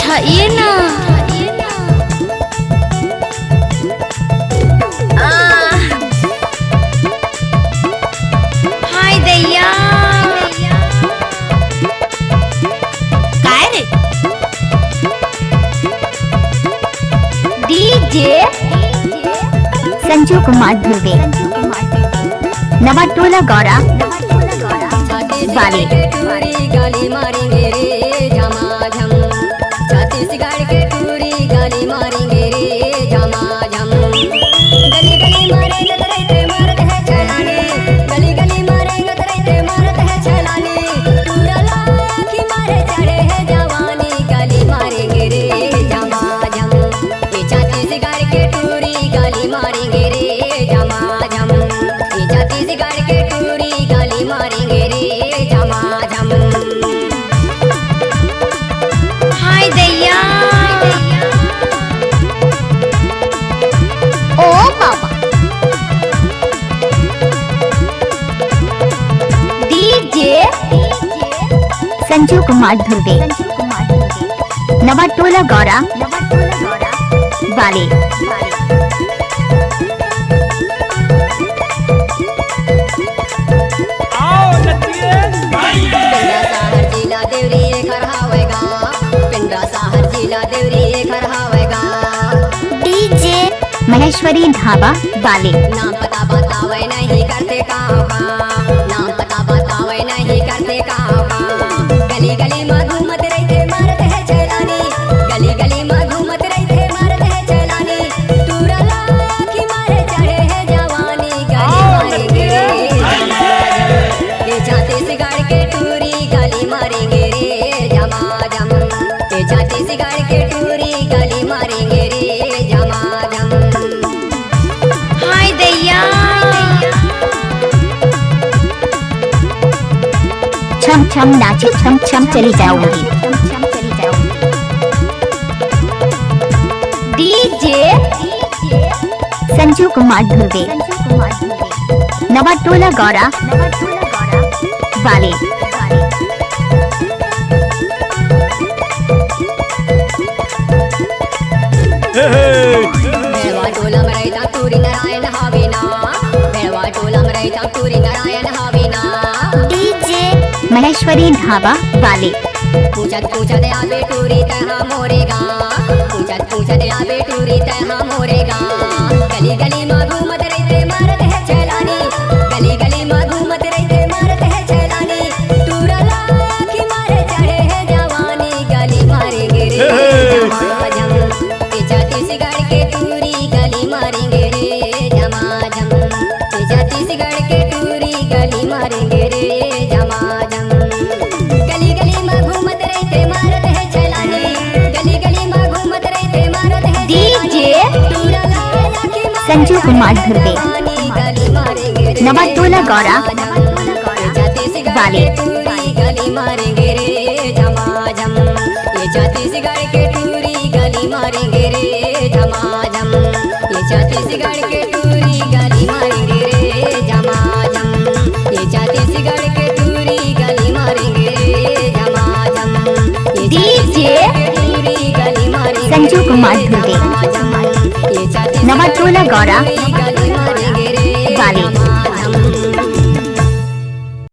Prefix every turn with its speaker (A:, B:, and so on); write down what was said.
A: उठाइए ना। हाय दैया, काय रे? डीजे
B: संजू कुमार ध्रुवे नवा टोला गौरा वाले
C: गाली मारेंगे रे झमाझम, छत्तीसगढ़ के टूरी गाली मारेंगे रे झमाझम। गली गली मारेंगे तो रहते मारत है छलानी, गली गली मारेंगे तो रहते मारत है छलानी। टूरा लाखी मारे चढ़े है जवानी, गाली मारेंगे रे झमाझम। ये छत्तीसगढ़ के टूरी गाली मारेंगे रे झमाझम, ये छत्तीसगढ़ के टूरी गाली मारेंगे रे झमाझम।
A: हाय दैया,
B: ओ बाबा
A: डीजे
B: संजू कुमार ध्रुवे नवा टोला गौरा वाले
C: पिंडा शहर जिला देवरी खरहावेगा, पिंडा शहर जिला देवरी खरहावेगा।
B: डीजे महेश्वरी ढाबा वाले
C: नाम पता बतावे नहीं करते कहाँ का, नाम पता बतावे नहीं करते कहाँ का। गली गली में घूमत रहते मारत है छलानी, गली गली में घूमत रहते मारत है छलानी। टूरा लाखी मारे चढ़े है जवानी, गाली मारेंगे रे झमाझम। ये छत्तीसगढ़ के टूरी गाली मारेंगे रे झमाझम, ये छत्तीसगढ़ के टूरी गाली मारेंगे रे झमाझम।
A: हाय दैया,
B: छम छम नाचे छम छम चली जाऊंगी।
A: डीजे
B: संजू कुमार ध्रुवे नवा टोला गौरा वाले
C: भेड़वा टोला में रहता टूरी नारायण हावीना, भेड़वा टोला में रहता टूरी नारायण हावीना।
B: डीजे महेश्वरी ढाबा वाले
C: पूछत पूछत आबे टूरी तहाँ मोरेगा, पूछत पूछत आबे टूरी तहाँ मोरेगा। गली गली में घूमत रहते मारत है छलानी, गली गली में घूमत रहते मारत है छलानी। टूरा लाखी मारे चढ़े है जवानी, गाली मारेंगे रे झमाझम। ये छत्तीसगढ़ के टूरी गाली मारेंगे रे झमाझम, ये छत्तीसगढ़ के टूरी गाली मारेंगे रे झमाझम। गली गली में घूमत रहते मारत है छलानी, गली गली में घूमत रहते मारत है
A: डीजे
C: टूरा लाखी मारे
B: संजू कुमार ध्रुवे
C: गाली मारेंगे रे
B: नवा टोला गौरा
C: ये छत्तीसगढ़
B: वाले
C: के टूरी गाली मारेंगे रे झमाझम, ये छत्तीसगढ़ के टूरी गाली मारेंगे रे झमाझम, ये छत्तीसगढ़ के टूरी गाली मारेंगे रे झमाझम, ये छत्तीसगढ़ के टूरी गाली मारेंगे रे झमाझम, ये
A: डीजे
C: टूरी गाली मारेंगे
B: संजू कुमार ध्रुवे
C: ये
B: नवा टोला गौरा
C: गाली मारेंगे रे
B: वाले